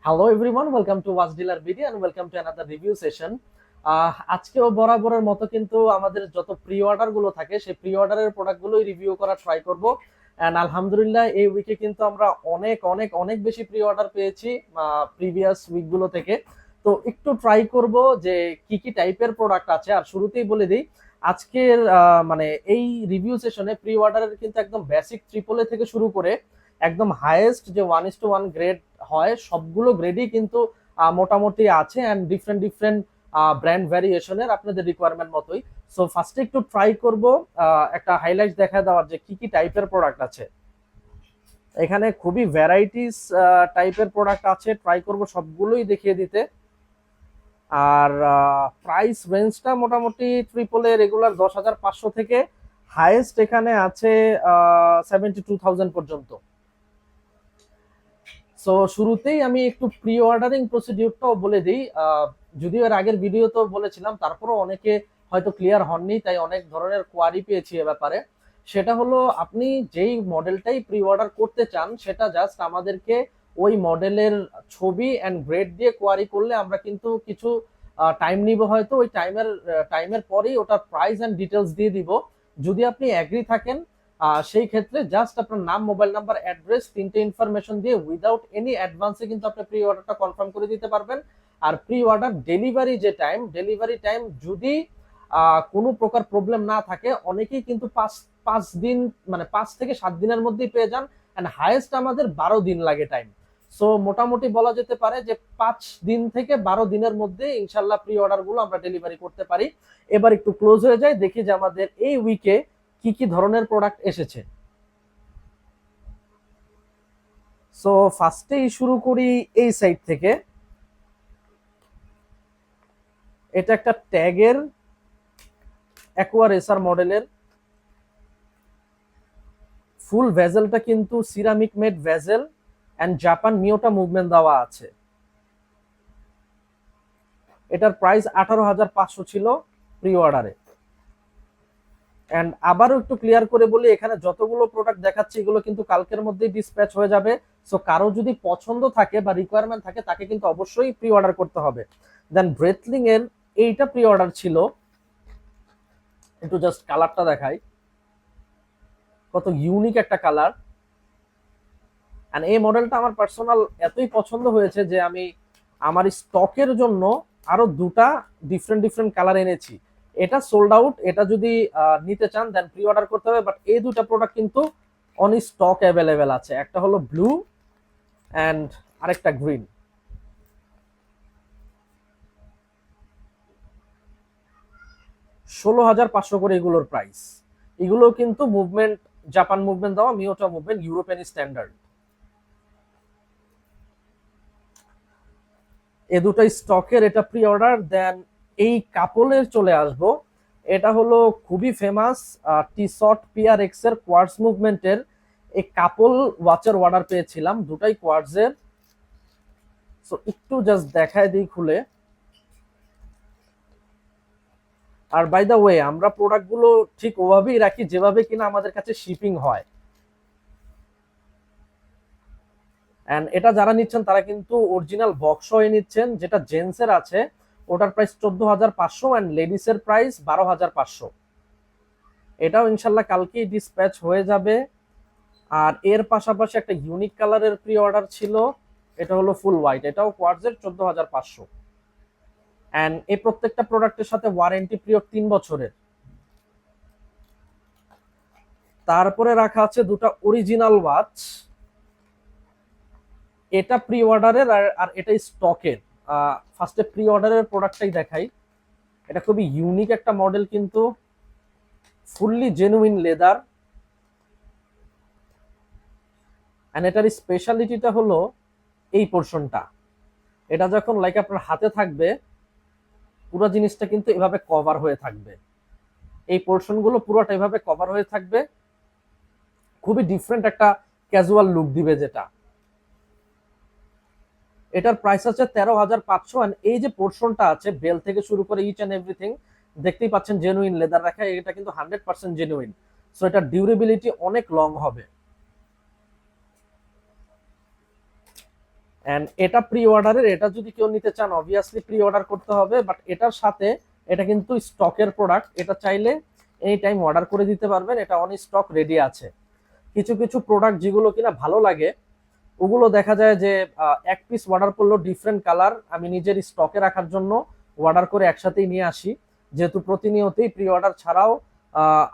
Hello everyone, welcome to watch dealer BD and welcome to another review session. আজকেও বরাবরের মতো কিন্তু আমাদের যত প্রি অর্ডার গুলো থাকে সেই প্রি অর্ডারের প্রোডাক্ট গুলোই রিভিউ করা ট্রাই করব। এন্ড আলহামদুলিল্লাহ এই উইকে কিন্তু আমরা অনেক অনেক অনেক বেশি প্রি অর্ডার পেয়েছি প্রিভিয়াস উইক গুলো থেকে। তো একটু ট্রাই করব যে কি কি টাইপের প্রোডাক্ট আছে। আর শুরুতেই বলে দিই, আজকের মানে এই রিভিউ সেশনে প্রি অর্ডারের কিন্তু একদম বেসিক ট্রিপল এ থেকে শুরু করে একদম হাইয়েস্ট যে 1:1 গ্রেড হয় সবগুলো গ্রেডই কিন্তু মোটামুটি আছে এন্ড ডিফারেন্ট ডিফারেন্ট ব্র্যান্ড ভ্যারিয়েশনের আপনাদের রিকোয়ারমেন্ট মতোই। সো ফার্স্টে একটু ট্রাই করব একটা হাইলাইট দেখা দেওয়ার যে কি কি টাইপের প্রোডাক্ট আছে। এখানে খুবই ভ্যারাইটিস টাইপের প্রোডাক্ট আছে, ট্রাই করব সবগুলোই দেখিয়ে দিতে। আর প্রাইস রেঞ্জটা মোটামুটি ট্রিপল এ রেগুলার 10,500 থেকে হাইয়েস্ট এখানে আছে 72,000 পর্যন্ত। সো শুরুতেই আমি একটু প্রি অর্ডারিং প্রসিডিউরটাও বলে দিই। যদিও এর আগের ভিডিও তো বলেছিলাম, তারপরও অনেকে হয়তো ক্লিয়ার হননি, তাই অনেক ধরনের কোয়ারি পেয়েছি এ ব্যাপারে। সেটা হলো, আপনি যেই মডেলটাই প্রি অর্ডার করতে চান সেটা জাস্ট আমাদেরকে ওই মডেলের ছবি অ্যান্ড গ্রেড দিয়ে কোয়ারি করলে আমরা কিন্তু কিছু টাইম নিব, হয়তো ওই টাইমের পরেই ওটার প্রাইস অ্যান্ড ডিটেলস দিয়ে দিব। যদি আপনি অ্যাগ্রি থাকেন সেই ক্ষেত্রে জাস্ট আপনার নাম, মোবাইল নাম্বার, অ্যাড্রেস, তিনটে ইনফরমেশন দিয়ে উইদাউট এনি অ্যাডভান্সে কিন্তু আপনি প্রি অর্ডারটা কনফার্ম করে দিতে পারবেন। আর প্রি অর্ডার ডেলিভারি টাইম যদি কোনো প্রকার প্রবলেম না থাকে, অনেকেই কিন্তু পাঁচ পাঁচ দিন মানে 5 থেকে 7 দিনের মধ্যেই পেয়ে যান, অ্যান্ড হাইয়েস্ট আমাদের 12 দিন লাগে টাইম। সো মোটামুটি বলা যেতে পারে যে 5 দিন থেকে 12 দিনের মধ্যে ইনশাল্লাহ প্রি অর্ডার গুলো আমরা ডেলিভারি করতে পারি। এবার একটু ক্লোজ হয়ে যায়, দেখি যে আমাদের এই উইকে কি কি ধরনের প্রোডাক্ট এসেছে। সো ফার্স্টেই শুরু করি এই সাইড থেকে। এটা একটা ট্যাগের অ্যাকোয়া রেসার মডেলের ফুল ভেজেলটা কিন্তু ceramic made bezel and Japan Miyota movement দেওয়া আছে। এটার প্রাইস 18,500 ছিল প্রি অর্ডারে। এন্ড আবারও একটু ক্লিয়ার করে বলি, এখানে যতগুলো প্রোডাক্ট দেখাচ্ছি এগুলো কিন্তু কালকের মধ্যেই ডিসপ্যাচ হয়ে যাবে। সো কারো যদি পছন্দ থাকে বা রিকোয়ারমেন্ট থাকে তাকে কিন্তু অবশ্যই প্রি অর্ডার করতে হবে। দেন ব্রেথলিং এর এইটা প্রি অর্ডার ছিল। একটু জাস্ট কালারটা দেখাই, কত ইউনিক একটা কালার। এন্ড এই মডেলটা আমার পার্সোনাল এতই পছন্দ হয়েছে যে আমি আমার স্টকের জন্য আরো দুটা ডিফারেন্ট ডিফারেন্ট কালার এনেছি। এটা সোল্ড আউট, এটা যদি নিতে চান দেন প্রি অর্ডার করতে হবে, বাট এই দুটা প্রোডাক্ট কিন্তু অন স্টক অ্যাভেলেবেল আছে। একটা হলো ব্লু অ্যান্ড আরেকটা গ্রিন। 16,500 করে এগুলোর প্রাইস। এগুলো কিন্তু মুভমেন্ট, জাপান মুভমেন্ট দেওয়া, মিওটা মুভমেন্ট, ইউরোপিয়ান স্ট্যান্ডার্ড। এ দুটো স্টকের, এটা প্রি অর্ডার। দেন এই কাপলের চলে আসবো। এটা হলো খুবই ফেমাস টি শর্ট পিআর এক্স এর কোয়ার্টজ মুভমেন্টের এই কাপল ওয়াচের অর্ডার পেয়েছিলাম, দুটাই কোয়ার্টজের। সো একটু জাস্ট দেখায় দিই খুলে। আর বাই দা ওয়ে, আমরা প্রোডাক্ট গুলো ঠিক ওভাবেই রাখি যেভাবে কিনা আমাদের কাছে শিপিং হয়। এন্ড এটা যারা নিচ্ছেন তারা কিন্তু অরিজিনাল বক্স হয়ে নিচ্ছেন। যেটা জেন্টস এর আছে ওটার প্রাইস 14,500 এন্ড লেডিস এর প্রাইস 12,500। এটাও ইনশাল্লাহ কালকেই ডিসপ্যাচ হয়ে যাবে। আর এর পাশাপাশি একটা ইউনিক কালারের প্রি অর্ডার ছিল, এটা হলো ফুল হোয়াইট, এটাও কোয়ার্টজের 14,500। এন্ড এই প্রত্যেকটা প্রোডাক্টের সাথে ওয়ারেন্টি পিরিয়ড 3 বছরের। তারপরে রাখা আছে দুটো অরিজিনাল ওয়াচ। এটা প্রি অর্ডারের আর এটা স্টকের। ফার্স্টে প্রি অর্ডারের প্রোডাক্টটাই দেখাই। এটা খুবই ইউনিক একটা মডেল, কিন্তু ফুললি জেনুইন লেদার। এন্ড এটার স্পেশালিটিটা হলো এই পোর্শনটা। এটা যখন লাইক আপনার হাতে থাকবে পুরো জিনিসটা কিন্তু এভাবে কভার হয়ে থাকবে। এই পোর্শন গুলো পুরোটা এভাবে কভার হয়ে থাকবে, খুবই ডিফারেন্ট একটা ক্যাজুয়াল লুক দিবে যেটা। এটার প্রাইস আছে 13,500। এন্ড এই যে পোর্শনটা আছে বেল থেকে শুরু করে ইচ এন্ড এভরিথিং দেখতেই পাচ্ছেন জেনুইন লেদার রাখা, এটা কিন্তু 100% জেনুইন। সো এটার ডিউরেবিলিটি অনেক লং হবে। এন্ড এটা প্রি অর্ডারের, এটা যদি কেউ নিতে চান অবভিয়াসলি প্রি অর্ডার করতে হবে, বাট এটার সাথে এটা কিন্তু স্টকের প্রোডাক্ট, এটা চাইলে এনি টাইম অর্ডার করে দিতে পারবেন, এটা অন স্টক রেডি আছে। কিছু কিছু প্রোডাক্ট যেগুলো কিনা ভালো লাগে ওগুলো দেখা যায় যে এক পিস অর্ডার করলো ডিফারেন্ট কালার, আমি নিজের স্টকে রাখার জন্য অর্ডার করে একসাথেই নিয়ে আসি, যেহেতু প্রতিনিয়তই প্রি অর্ডার ছাড়াও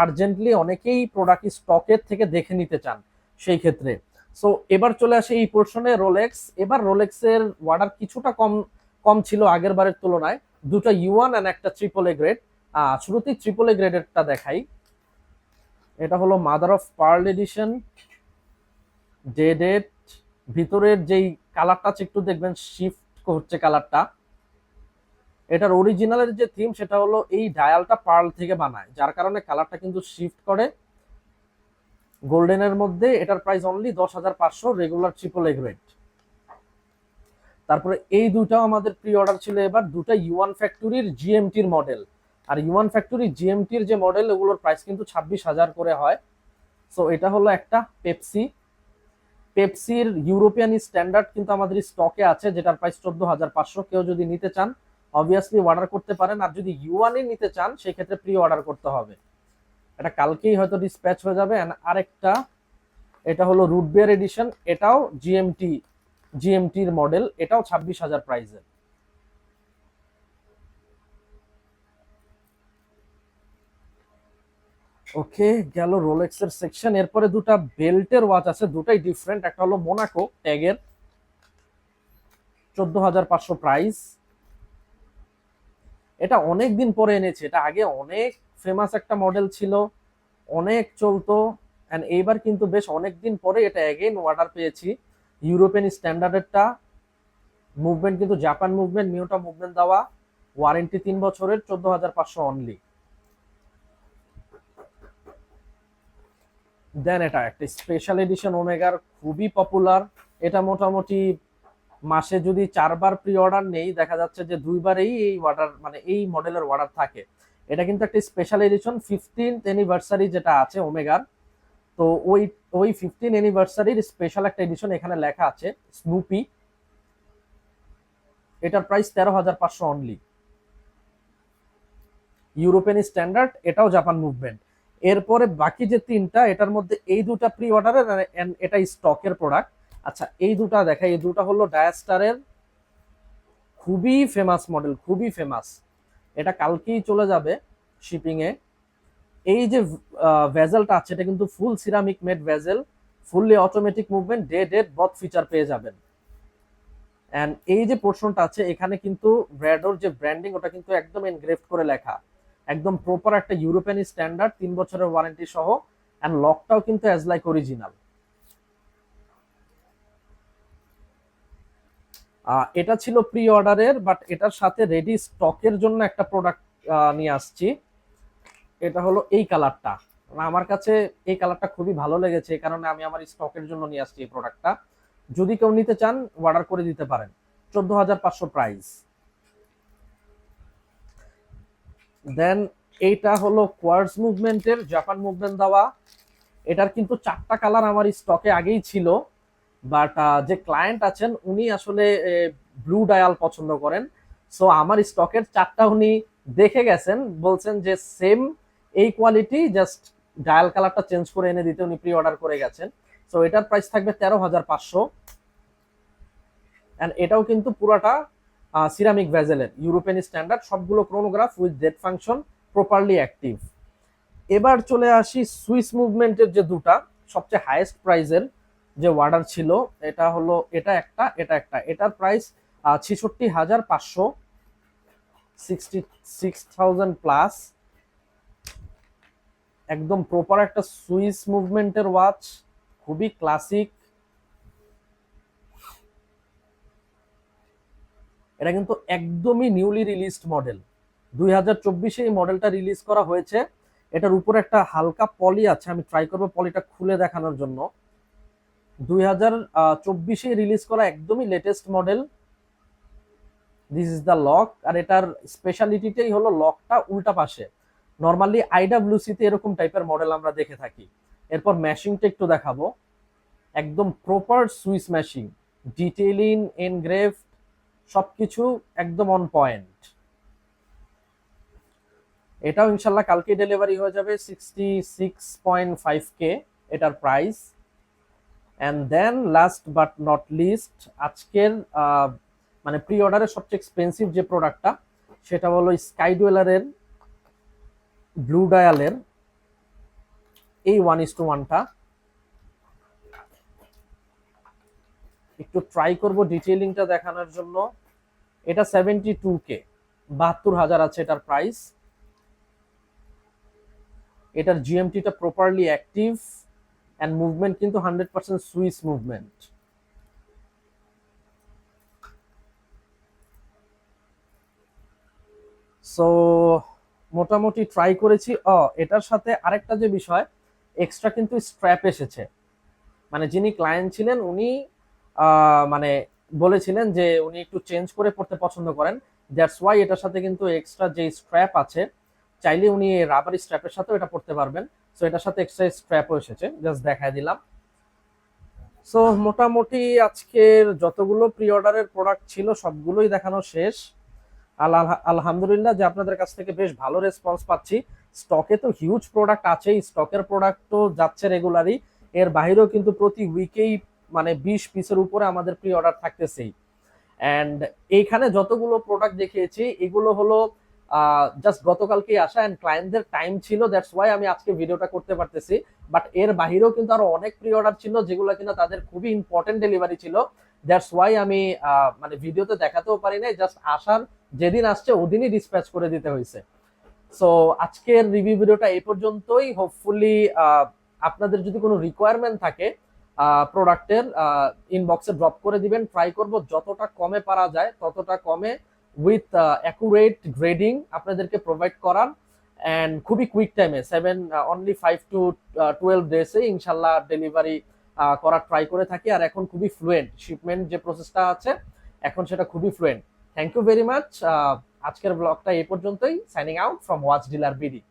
আর্জেন্টলি অনেকেই প্রোডাক্ট স্টকের থেকে দেখে নিতে চান সেই ক্ষেত্রে। সো এবার চলে আসে এই পোর্শনে রোলেক্স। এবার রোলেক্সের অর্ডার কিছুটা কম কম ছিল আগের বারের তুলনায়, দুটো ইউ1 এন্ড একটা ট্রিপল এ গ্রেড। শুরুতেই ট্রিপল এ গ্রেডেরটা দেখাই। এটা হলো মাদার অফ পার্ল এডিশন, ডেড। ভিতরের যেই কালারটা আছে একটু দেখবেন শিফট হচ্ছে কালারটা। এটার অরিজিনালের যে থিম সেটা হলো এই ডায়ালটা পার্ল থেকে বানায়, যার কারণে কালারটা কিন্তু শিফট করে গোল্ডেনের মধ্যে। এটার price only 10,500 regular triple A grade. তারপরে এই দুটাও আমাদের প্রি অর্ডার ছিল এবার, দুটা ইউ1 ফ্যাক্টরির জিএমটির মডেল। আর ইউ1 ফ্যাক্টরি জিএমটির যে মডেল ওগুলোর প্রাইস কিন্তু 26,000 করে হয়। সো এটা হলো একটা পেপসি। পেপসির ইউরোপিয়ান স্ট্যান্ডার্ড কিন্তু আমাদের স্টকে আছে, যেটার প্রাইস 14,500। কেউ যদি নিতে চান অবভিয়াসলি অর্ডার করতে পারেন, আর যদি ইউ1 নিতে চান সেই ক্ষেত্রে প্রি অর্ডার করতে হবে, এটা কালকেই হয়তো ডিসপ্যাচ হয়ে যাবে। আরেকটা এটা হলো রুট বিয়ার এডিশন, এটাও জিএমটির মডেল, এটাও 26,000 প্রাইসের। ওকে, গেল রোলেক্স এর সেকশন। এরপরে দুটা বেল্টের ওয়াচ আছে, দুটাই ডিফারেন্ট। একটা হলো মোনাকো ট্যাগের, 14,500 প্রাইস। এটা অনেক দিন পরে এনেছে, এটা আগে অনেক ফেমাস একটা মডেল ছিল, অনেক চলতো, এন্ড এইবার কিন্তু বেশ অনেক দিন পরে এটা এগেইন অর্ডার পেয়েছি। ইউরোপিয়ান স্ট্যান্ডার্ডেরটা, মুভমেন্ট কিন্তু জাপান মুভমেন্ট, মিউটা মুভমেন্ট দেওয়া, ওয়ারেন্টি 3 বছরের, 14,500 অনলি। দেন এটা একটা স্পেশাল এডিশন ওমেগার, খুবই পপুলার। এটা মোটামুটি মাসে যদি 4বার প্রি অর্ডার নেই, দেখা যাচ্ছে যে 2বারেই এই অর্ডার, মানে এই মডেলের অর্ডার থাকে। এটা কিন্তু একটা স্পেশাল এডিশন 15th অ্যানিভার্সারি যেটা আছে ওমেগার, তো ওই ওই 15 অ্যানিভার্সারির স্পেশাল একটা এডিশন, এখানে লেখা আছে স্নুপি। এটার প্রাইস 13,500 অনলি। ইউরোপিয়ান স্ট্যান্ডার্ড, এটাও জাপান মুভমেন্ট। এরপরে বাকি যে তিনটা, এটার মধ্যে এই দুটা প্রি অর্ডারের, এটা স্টকের প্রোডাক্ট। আচ্ছা এই দুটা দেখাই, এই দুটা হলো ডায়াস্টারের, খুবই ফেমাস মডেল, খুবই ফেমাস। এটা কালকেই চলে যাবে শিপিং এ। এই যে ভেজেলটা আছে এটা কিন্তু full ceramic made bezel, fully automatic movement, date both feature পেয়ে যাবেন। এন্ড এই যে পোর্শনটা আছে এখানে কিন্তু ব্র্যাডোর যে ব্র্যান্ডিং ওটা কিন্তু একদম এনগ্রেভড করে লেখা, একদম প্রপার একটা ইউরোপিয়ান স্ট্যান্ডার্ড, 3 বছরের ওয়ারেন্টি সহ। এন্ড লকটাও কিন্তু অ্যাজ লাইক অরিজিনাল। এটা ছিল প্রি অর্ডারের, বাট এটার সাথে রেডি স্টকের জন্য একটা প্রোডাক্ট নিয়ে আসছি। এটা হলো এই কালারটা, আমার কাছে এই কালারটা খুবই ভালো লেগেছে, এই কারণে আমি আমার স্টকের জন্য নিয়ে আসছি এই প্রোডাক্টটা। যদি কেউ নিতে চান অর্ডার করে দিতে পারেন, 14,500 প্রাইস। দেন এইটা হলো কোয়ার্টজ মুভমেন্টের, জাপান মুভমেন্ট দেওয়া। এটার কিন্তু 4টা কালার আমার স্টকে আগেই ছিল, বাট যে ক্লায়েন্ট আছেন উনি আসলে ব্লু ডায়াল পছন্দ করেন। সো আমার স্টকের 4টা উনি দেখে গেছেন, বলছেন যে সেম এই কোয়ালিটি, জাস্ট ডায়াল কালারটা চেঞ্জ করে এনে দিতে উনি প্রি অর্ডার করে গেছেন। সো এটার প্রাইস থাকবে 13,500। এন্ড এটাও কিন্তু পুরাটা সিরামিক ভেজেলের, ইউরোপিয়ান স্ট্যান্ডার্ড, সবগুলো chronograph with date function, properly active. এবার চলে আসি সুইস মুভমেন্টের যে দুটা সবচেয়ে হাইয়েস্ট প্রাইজের যে অর্ডার ছিল, এটা হলো এটা একটা, এটার প্রাইস 66,500, 66,000 প্লাস। একদম প্রপার একটা সুইস মুভমেন্টের ওয়াচ, খুবই ক্লাসিক। এটা কিন্তু একদমই নিউলি রিলিজড মডেল, 2024-এ এই মডেলটা রিলিজ করা হয়েছে। এটার উপরে একটা হালকা পলি আছে, আমি ট্রাই করবো পলিটা খুলে দেখানোর জন্য। 2024-এ রিলিজ করা একদমই latest model. This is the lock. আর এটার স্পেশালিটিটাই হলো লকটা উল্টা পাশে, নর্মালি আইডাব্লিউসিতে এরকম টাইপের মডেল আমরা দেখে থাকি। এরপর ম্যাশিংটা একটু দেখাবো, একদম প্রপার সুইস ম্যাশিং, ডিটেইলিং, এনগ্রেভ সবকিছু একদম অন পয়েন্ট। এটাও ইনশাল্লাহ কালকে ডেলিভারি হয়ে যাবে 66.5K এটার price. And then last but not least, আজকের মানে প্রি অর্ডারের সবচেয়ে এক্সপেন্সিভ যে প্রোডাক্টটা সেটা হলো স্কাই ডুয়েলারের ব্লু ডায়ালের এই 1:1টা। একটু ট্রাই করব ডিটেইলিংটা দেখানোর জন্য। এটা 72K, 72,000 আছে এটার প্রাইস। এটার জিএমটিটা প্রপারলি অ্যাক্টিভ অ্যান্ড মুভমেন্ট কিন্তু 100% সুইস মুভমেন্ট। সো মোটামুটি ট্রাই করেছি। এটার সাথে আরেকটা যে বিষয়, এক্সট্রা কিন্তু স্ট্র্যাপ এসেছে। মানে যিনি ক্লায়েন্ট ছিলেন উনি মানে বলেছিলেন যে উনি একটু চেঞ্জ করে পড়তে পছন্দ করেন, দ্যাটস ওয়াই এটার সাথে কিন্তু এক্সট্রা যে স্ট্র্যাপ আছে, চাইলে উনি রাবার স্ট্র্যাপের সাথেও এটা পড়তে পারবেন। সো এটার সাথে এক্সট্রা স্ট্র্যাপও এসেছে, জাস্ট দেখায় দিলাম। সো মোটামুটি আজকের যতগুলো প্রি অর্ডারের প্রোডাক্ট ছিল সবগুলোই দেখানো শেষ। আলহামদুলিল্লাহ যে আপনাদের কাছ থেকে বেশ ভালো রেসপন্স পাচ্ছি। স্টকে তো হিউজ প্রোডাক্ট আছেই, স্টকের প্রোডাক্ট তো যাচ্ছে রেগুলারই, এর বাইরেও কিন্তু প্রতি উইকেই মানে 20 পিসের উপরে আমাদের প্রি অর্ডার থাকতেছেই। অ্যান্ড এইখানে যতগুলো প্রোডাক্ট দেখিয়েছি এগুলো হলো জাস্ট গতকালকেই আসা, অ্যান্ড ক্লায়েন্টদের টাইম ছিল, দ্যাটস ওয়াই আমি আজকে ভিডিওটা করতে পারতেছি। বাট এর বাহিরেও কিন্তু আরো অনেক প্রি অর্ডার ছিল যেগুলো কিনা তাদের খুবই ইম্পর্টেন্ট ডেলিভারি ছিল, দ্যাটস ওয়াই আমি মানে ভিডিওতে দেখাতেও পারি নাই, জাস্ট আসার যেদিন আসছে ওদিনই ডিসপ্যাচ করে দিতে হয়েছে। সো আজকের রিভিউ ভিডিওটা এই পর্যন্তই। হোপফুলি আপনাদের যদি কোনো রিকোয়ারমেন্ট থাকে প্রোডাক্টের, ইনবক্সে ড্রপ করে দিবেন। ট্রাই করব যতটা কমে পারা যায় ততটা কমে উইথ অ্যাকুরেট গ্রেডিং আপনাদেরকে প্রোভাইড করার, অ্যান্ড খুবই কুইক টাইমে অনলি 5 to 12 ডেজে ইনশাল্লাহ ডেলিভারি করার ট্রাই করে থাকি। আর এখন খুবই ফ্লুয়েন্ট শিপমেন্ট যে প্রসেসটা আছে এখন সেটা খুবই fluent. Thank you very much. আজকের ব্লগটা এই পর্যন্তই। Signing out from watch dealer BD.